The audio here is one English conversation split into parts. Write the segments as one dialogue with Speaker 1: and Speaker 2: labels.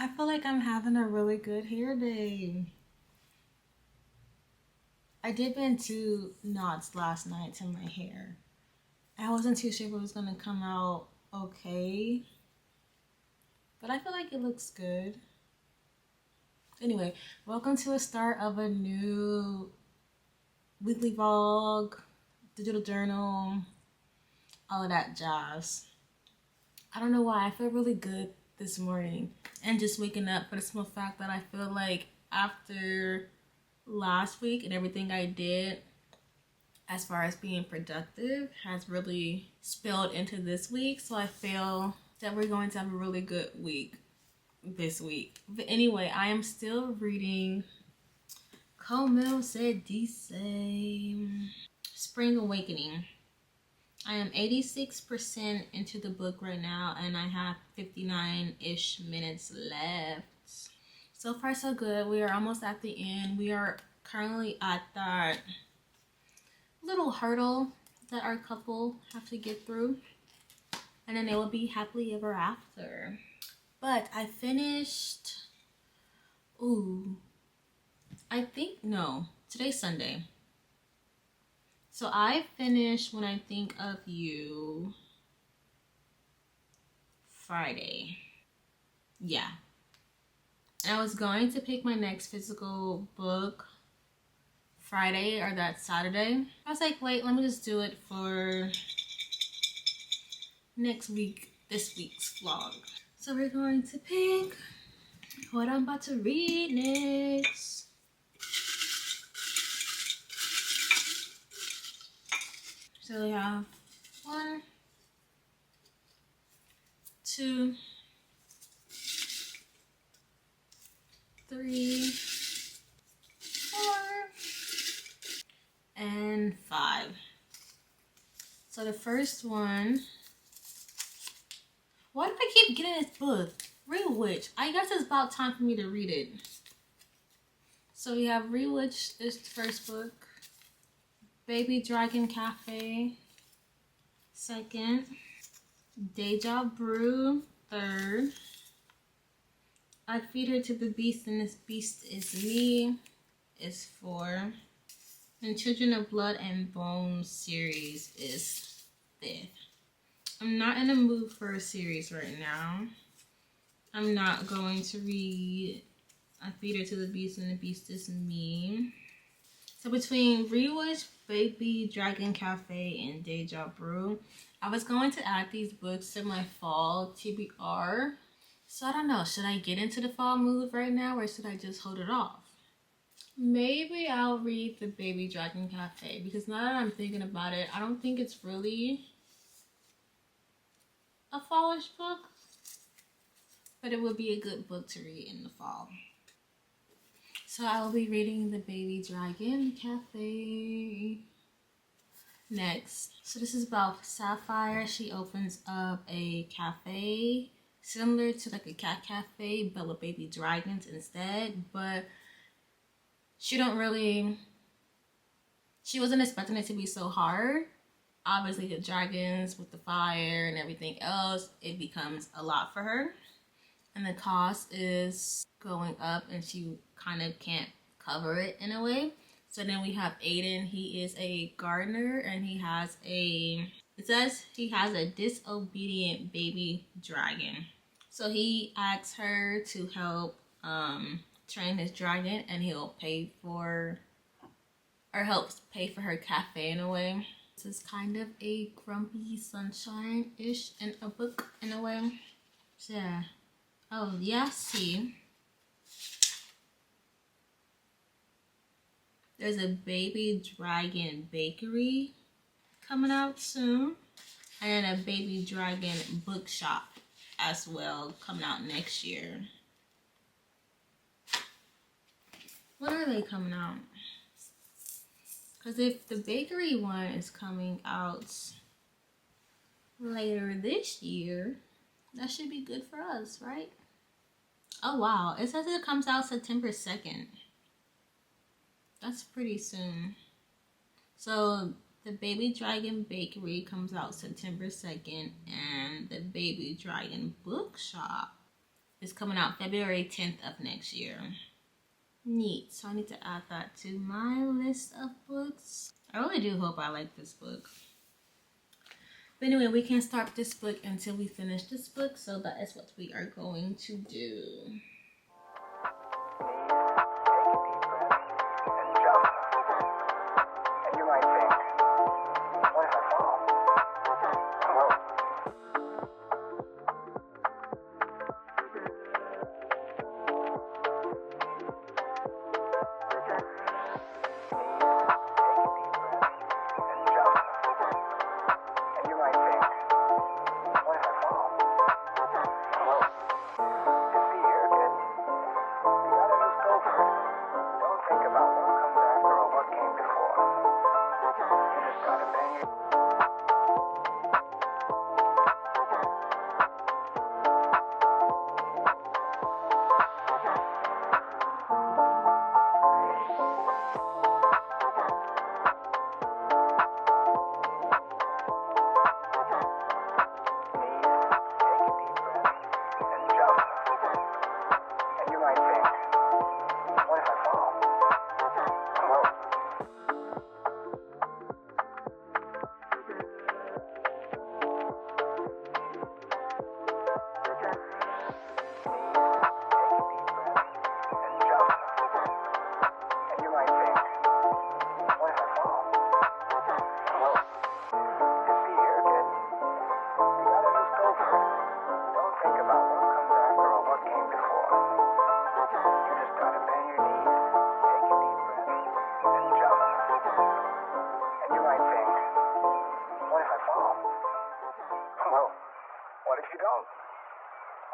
Speaker 1: I feel like I'm having a really good hair day. I did bend 2 knots last night to my hair. I wasn't too sure if it was gonna come out okay, but I feel like it looks good. Anyway, welcome to a start of a new weekly vlog, digital journal, all of that jazz. I don't know why I feel really good this morning and just waking up for the simple fact that I feel like after last week and everything I did as far as being productive has really spilled into this week. So I feel that we're going to have a really good week this week. But anyway, I am still reading Como Se Dice Spring Awakening. I am 86% into the book right now and I have 59-ish minutes left. So far so good. We are almost at the end. We are currently at that little hurdle that our couple have to get through, and then they will be happily ever after. But I finished, today's Sunday. So I finished When I Think of You Friday. Yeah. And I was going to pick my next physical book Friday or that Saturday. I was like, wait, let me just do it for next week, this week's vlog. So we're going to pick what I'm about to read next. So we have 1, 2, 3, 4, and 5. So the first one, why do I keep getting this book? Real Witch. I guess it's about time for me to read it. So we have Real Witch is the first book. Baby Dragon Cafe, second. Deja Brew, third. I Feed Her to the Beast and This Beast Is Me is 4. And Children of Blood and Bone series is 5th. I'm not in a mood for a series right now. I'm not going to read I Feed Her to the Beast and the Beast Is Me. So between Real Witch, Baby Dragon Cafe, and Deja Brew, I was going to add these books to my fall TBR. So I don't know, should I get into the fall mood right now or should I just hold it off? Maybe I'll read the Baby Dragon Cafe because now that I'm thinking about it, I don't think it's really a fallish book, but it would be a good book to read in the fall. So I will be reading the Baby Dragon Cafe next. So this is about Sapphire. She opens up a cafe similar to like a cat cafe but with baby dragons instead, but she wasn't expecting it to be so hard. Obviously the dragons with the fire and everything else, it becomes a lot for her. And the cost is going up and she kind of can't cover it in a way. So then we have Aiden. He is a gardener and it says he has a disobedient baby dragon. So he asks her to help train his dragon and he'll helps pay for her cafe in a way. This is kind of a grumpy sunshine-ish in a book in a way. So yeah. Oh, yeah, see. There's a Baby Dragon bakery coming out soon. And a Baby Dragon bookshop as well coming out next year. When are they coming out? Because if the bakery one is coming out later this year, that should be good for us, right? Oh wow, it says it comes out September 2nd. That's pretty soon. So the Baby Dragon Bakery comes out September 2nd and the Baby Dragon Bookshop It's coming out February 10th of next year. Neat. So I need to add that to my list of books. I really do hope I like this book. But anyway, we can't start this book until we finish this book, so that is what we are going to do.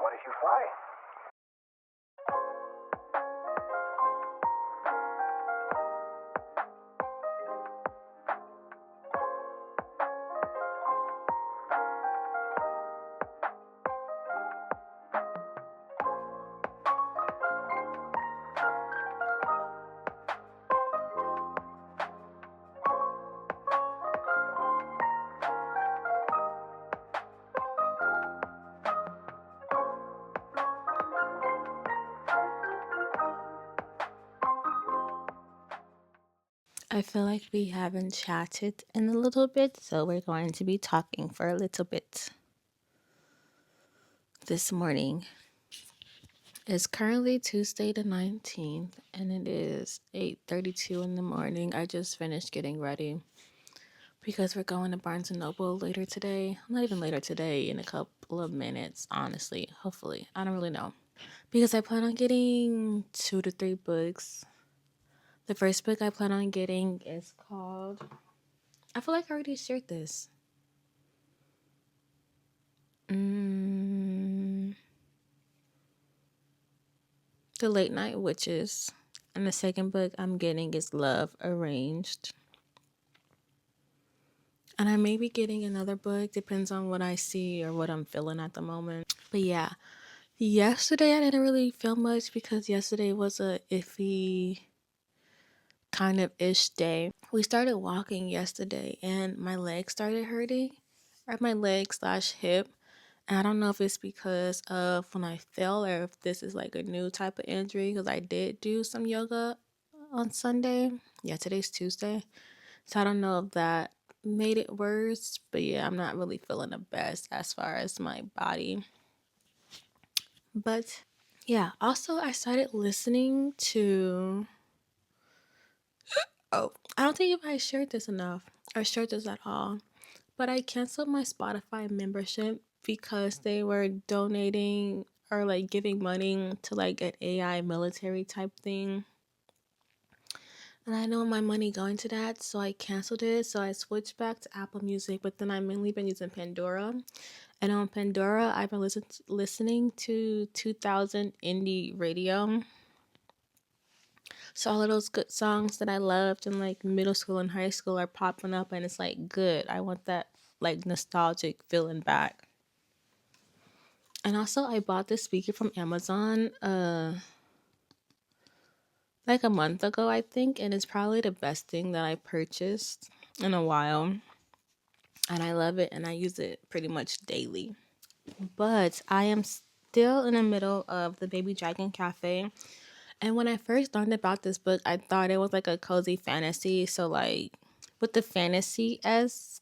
Speaker 2: What if you fly?
Speaker 1: I feel like we haven't chatted in a little bit, so we're going to be talking for a little bit this morning. It's currently Tuesday the 19th, and it is 8:32 in the morning. I just finished getting ready because we're going to Barnes & Noble later today. Not even later today, in a couple of minutes, honestly. Hopefully. I don't really know. Because I plan on getting 2 to 3 books. The first book I plan on getting is called... I feel like I already shared this. The Late Night Witches. And the second book I'm getting is Love Arranged. And I may be getting another book, depends on what I see or what I'm feeling at the moment. But yeah, yesterday I didn't really feel much because yesterday was a iffy kind of ish day. We started walking yesterday and my leg started hurting, or my leg slash hip. And I don't know if it's because of when I fell or if this is like a new type of injury, because I did do some yoga on Sunday. Yeah, today's Tuesday. So I don't know if that made it worse. But yeah, I'm not really feeling the best as far as my body. But yeah, also I started listening to... Oh, I don't think if I shared this enough or shared this at all. But I canceled my Spotify membership because they were donating or like giving money to like an AI military type thing. And I know my money going to that, so I canceled it. So I switched back to Apple Music, but then I've mainly been using Pandora. And on Pandora, I've been listening to 2000 indie radio. So all of those good songs that I loved in like middle school and high school are popping up, and it's like good. I want that like nostalgic feeling back. And also I bought this speaker from Amazon like a month ago, I think, and it's probably the best thing that I purchased in a while. And I love it and I use it pretty much daily. But I am still in the middle of the Baby Dragon Cafe. And when I first learned about this book, I thought it was like a cozy fantasy. So like with the fantasy as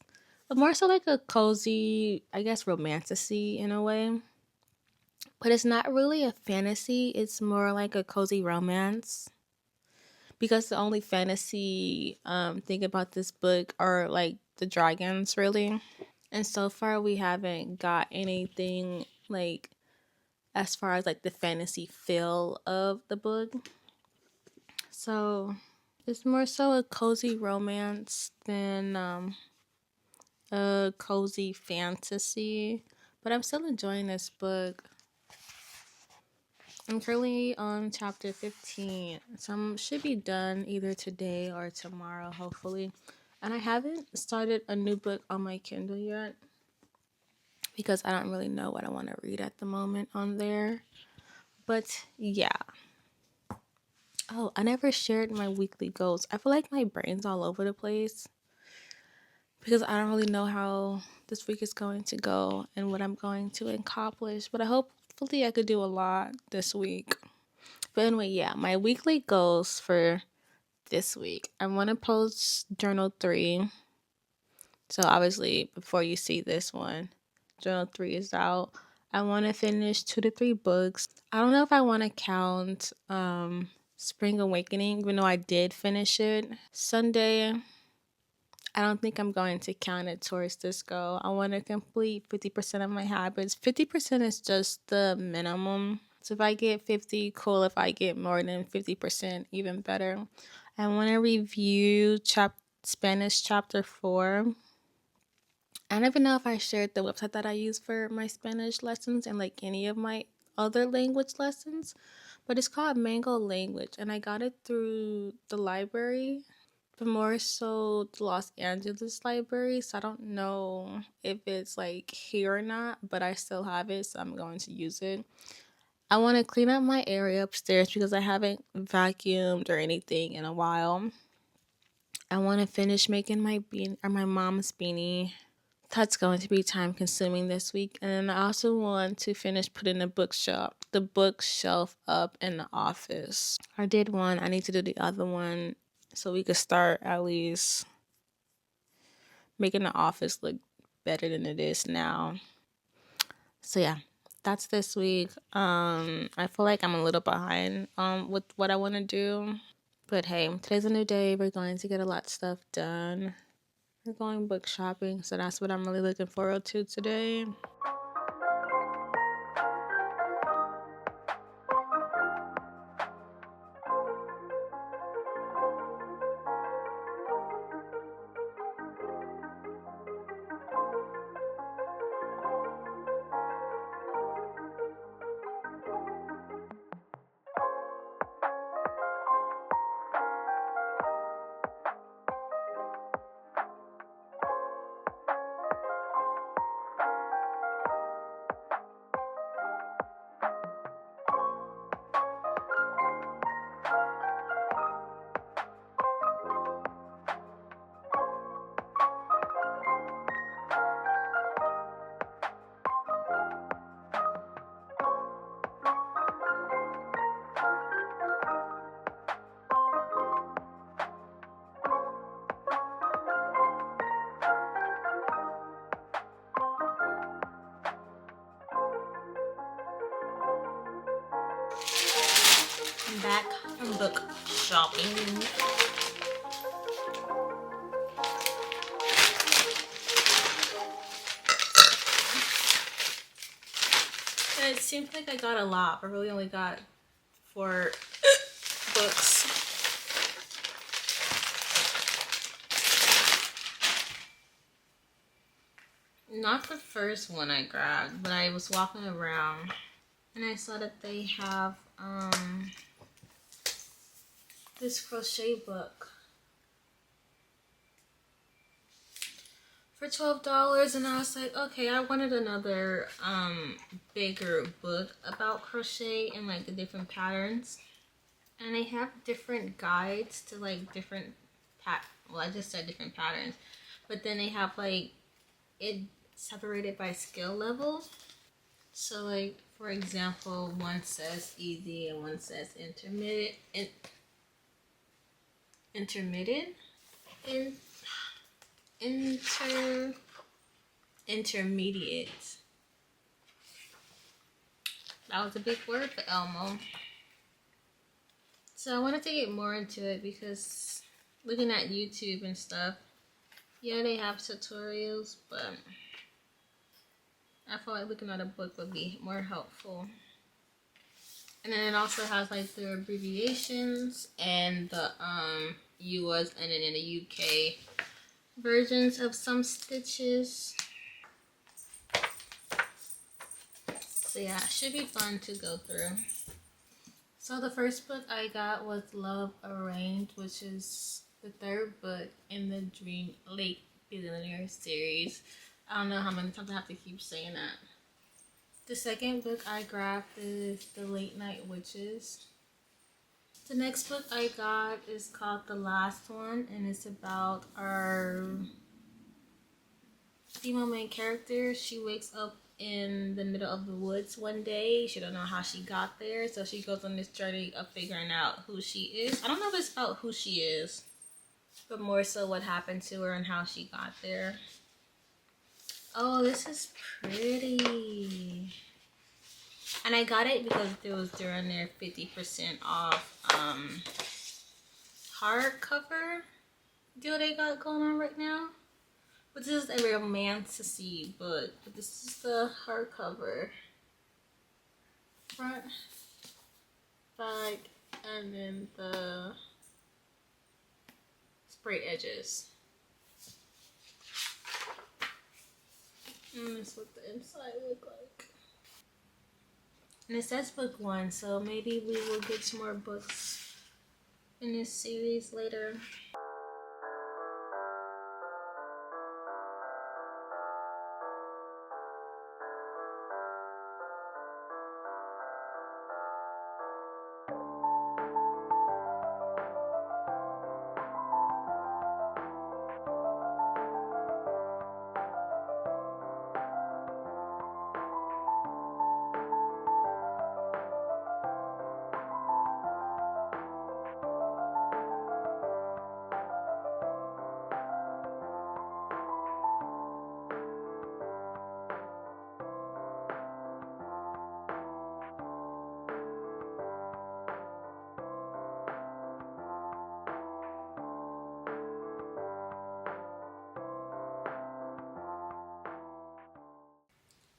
Speaker 1: more so like a cozy, I guess, romantasy in a way. But it's not really a fantasy. It's more like a cozy romance. Because the only fantasy thing about this book are like the dragons, really. And so far, we haven't got anything like as far as like the fantasy feel of the book. So it's more so a cozy romance than a cozy fantasy. But I'm still enjoying this book. I'm currently on chapter 15, so I should be done either today or tomorrow, hopefully. And I haven't started a new book on my Kindle yet because I don't really know what I want to read at the moment on there. But yeah. Oh, I never shared my weekly goals. I feel like my brain's all over the place because I don't really know how this week is going to go and what I'm going to accomplish. But hopefully I could do a lot this week. But anyway, yeah, my weekly goals for this week. I want to post journal 3. So obviously, before you see this one, journal 3 is out. I want to finish 2 to 3 books. I don't know if I want to count Spring Awakening, even though I did finish it Sunday. I don't think I'm going to count it towards this goal. I want to complete 50% of my habits. 50% is just the minimum. So if I get 50, cool. If I get more than 50%, even better. I want to review Spanish chapter 4. I don't even know if I shared the website that I use for my Spanish lessons and like any of my other language lessons, but it's called Mango Language, and I got it through the library, but more so the Los Angeles library. So I don't know if it's like here or not, but I still have it, so I'm going to use it. I want to clean up my area upstairs because I haven't vacuumed or anything in a while. I want to finish making my mom's beanie. That's going to be time consuming this week. And then I also want to finish putting the bookshelf up in the office. I did one. I need to do the other one so we could start at least making the office look better than it is now. So yeah, that's this week. I feel like I'm a little behind with what I want to do. But hey, today's a new day. We're going to get a lot of stuff done. We're going book shopping, so that's what I'm really looking forward to today. I'm back from book shopping. It seems like I got a lot, but really only got 4 books. Not the first one I grabbed, but I was walking around and I saw that they have this crochet book for $12, and I was like, okay, I wanted another bigger book about crochet and like the different patterns. And they have different guides to like different I just said different patterns, but then they have like it separated by skill level. So like For example, one says easy and one says intermittent. Intermittent? Intermediate. That was a big word for Elmo. So I wanted to get more into it because looking at YouTube and stuff, yeah, they have tutorials, but I felt like looking at a book would be more helpful. And then it also has like the abbreviations and the US and then in the UK versions of some stitches. So yeah, it should be fun to go through. So the first book I got was Love Arranged, which is the third book in the Dream Lake Billionaire series. I don't know how many times I have to keep saying that. The second book I grabbed is The Late Night Witches. The next book I got is called The Last One, and it's about our female main character. She wakes up in the middle of the woods one day. She don't know how she got there, so she goes on this journey of figuring out who she is. I don't know if it's about who she is, but more so what happened to her and how she got there. Oh, this is pretty. And I got it because it was during their 50% off hardcover deal they got going on right now. But this is a romantasy book. But this is the hardcover. Front, back, and then the sprayed edges. And this is what the inside look like. And it says book 1, so maybe we will get some more books in this series later.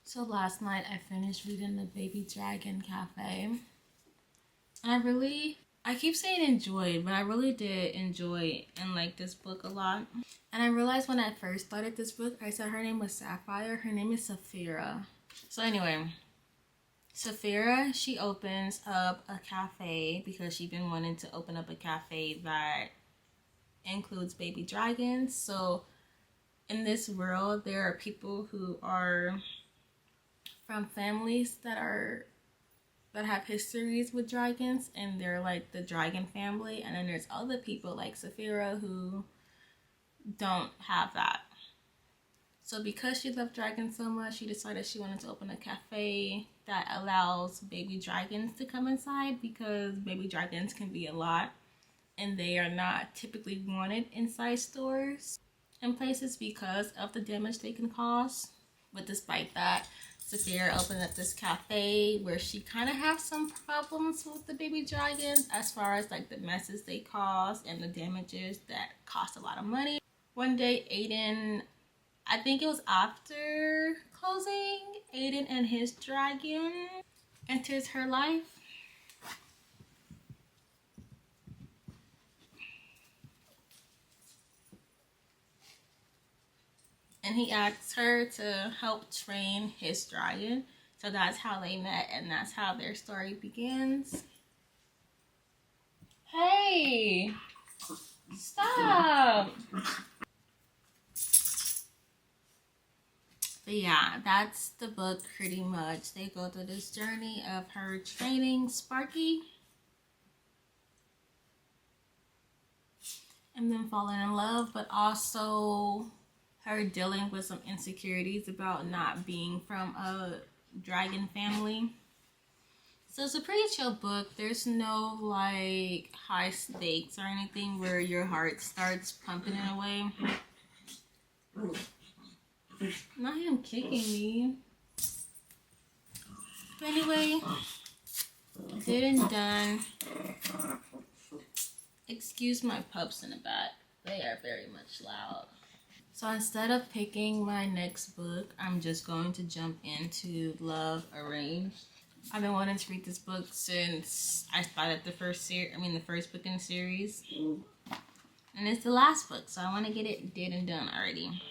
Speaker 1: So last night I finished reading The Baby Dragon Cafe. And I keep saying enjoyed, but I really did enjoy and like this book a lot. And I realized when I first started this book, I said her name was Sapphire. Her name is Saphira. So anyway, Saphira, she opens up a cafe because she's been wanting to open up a cafe that includes baby dragons. So in this world, there are people who are from families that have histories with dragons, and they're like the dragon family. And then there's other people like Saphira who don't have that. So because she loved dragons so much, she decided she wanted to open a cafe that allows baby dragons to come inside, because baby dragons can be a lot and they are not typically wanted inside stores and places because of the damage they can cause. But despite that, Saphira opened up this cafe where she kind of has some problems with the baby dragons as far as like the messes they cause and the damages that cost a lot of money. One day, Aiden, I think it was after closing, Aiden and his dragon enters her life. And he asks her to help train his dragon. So that's how they met, and that's how their story begins. Hey! Stop! But yeah, that's the book pretty much. They go through this journey of her training Sparky and then falling in love, but also her dealing with some insecurities about not being from a dragon family. So it's a pretty chill book. There's no like high stakes or anything where your heart starts pumping in a way. Not him kicking me. But anyway, good and done. Excuse my pups in the back. They are very much loud. So instead of picking my next book, I'm just going to jump into Love Arranged. I've been wanting to read this book since I started the first book in the series. And it's the last book, so I want to get it did and done already.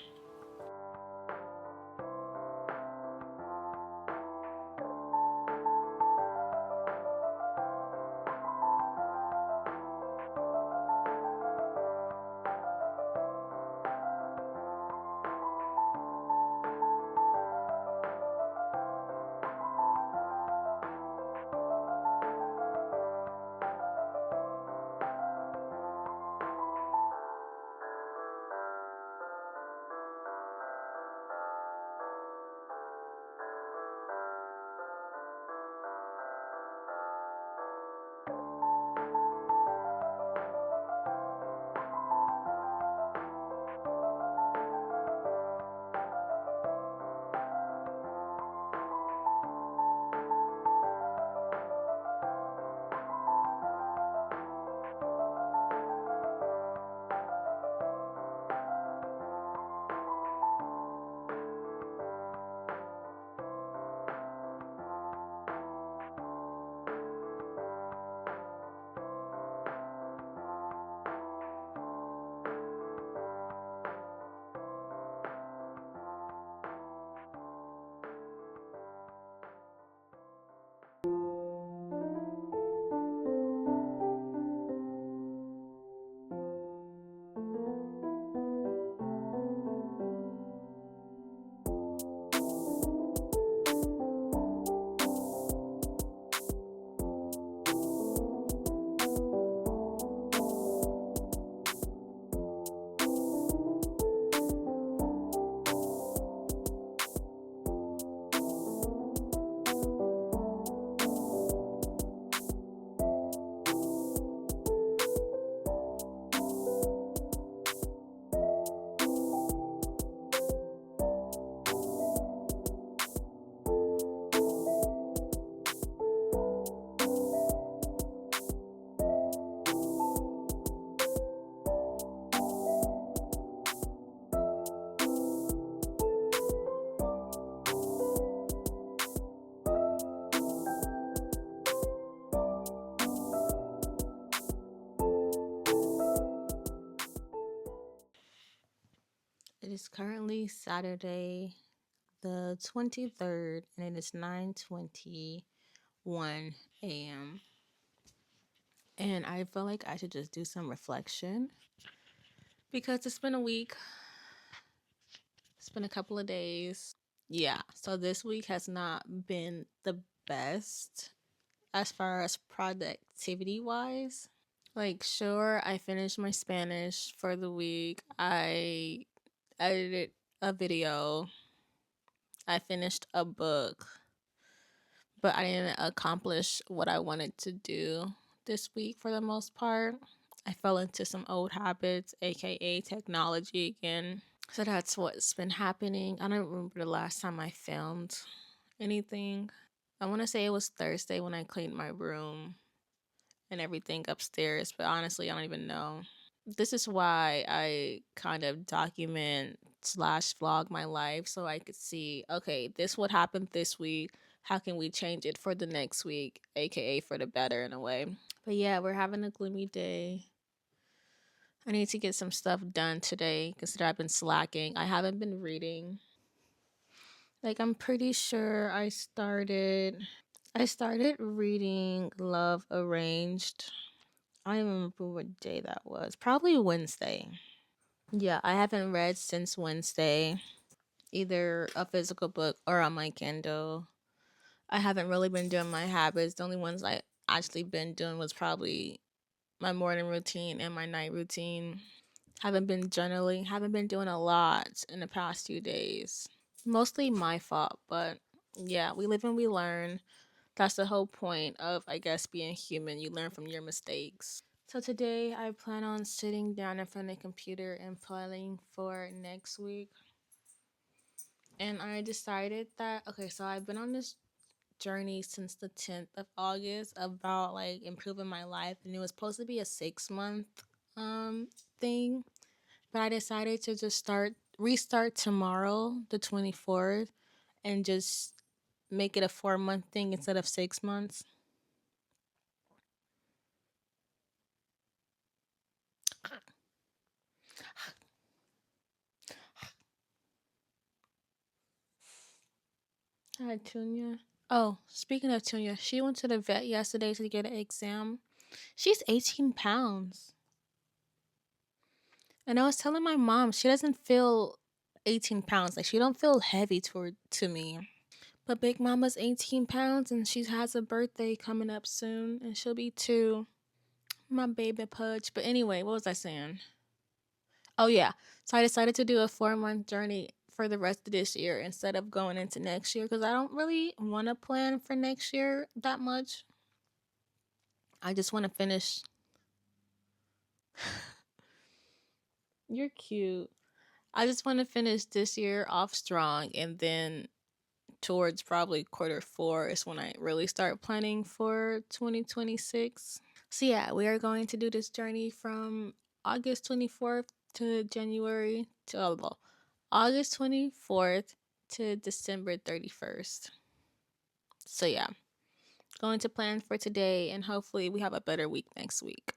Speaker 1: It is currently Saturday the 23rd and it is 9:21 a.m. And I feel like I should just do some reflection because it's been a week. It's been a couple of days. Yeah, so this week has not been the best as far as productivity wise. Like, sure, I finished my Spanish for the week. I edited a video. I finished a book, but I didn't accomplish what I wanted to do this week for the most part. I fell into some old habits, aka technology again. So that's what's been happening. I don't remember the last time I filmed anything. I want to say it was Thursday when I cleaned my room and everything upstairs, but honestly, I don't even know. This is why I kind of document slash vlog my life so I could see, okay, this what happened this week. How can we change it for the next week, aka for the better in a way? But yeah, we're having a gloomy day. I need to get some stuff done today because I've been slacking. I haven't been reading. Like, I'm pretty sure I started reading Love Arranged. I don't remember what day that was. Probably Wednesday. Yeah, I haven't read since Wednesday, either a physical book or on my Kindle. I haven't really been doing my habits. The only ones I actually been doing was probably my morning routine and my night routine. Haven't been journaling, haven't been doing a lot in the past few days. Mostly my fault, but yeah, we live and we learn. That's the whole point of, I guess, being human. You learn from your mistakes. So today I plan on sitting down in front of the computer and planning for next week. And I decided that, okay, so I've been on this journey since the 10th of August about like improving my life, and it was supposed to be a 6 month thing, but I decided to just restart tomorrow, the 24th, and just make it a 4 month thing instead of 6 months. Hi, Tunya. Oh, speaking of Tunya, she went to the vet yesterday to get an exam. She's 18 pounds. And I was telling my mom, she doesn't feel 18 pounds. Like, she don't feel heavy to me. But Big Mama's 18 pounds and she has a birthday coming up soon and she'll be 2. My baby pudge. But anyway, what was I saying? Oh, yeah. So I decided to do a 4 month journey for the rest of this year instead of going into next year because I don't really want to plan for next year that much. I just want to finish. You're cute. I just want to finish this year off strong, and then towards probably quarter 4 is when I really start planning for 2026. So yeah, we are going to do this journey from August 24th to August 24th to December 31st. So yeah, going to plan for today, and hopefully we have a better week next week.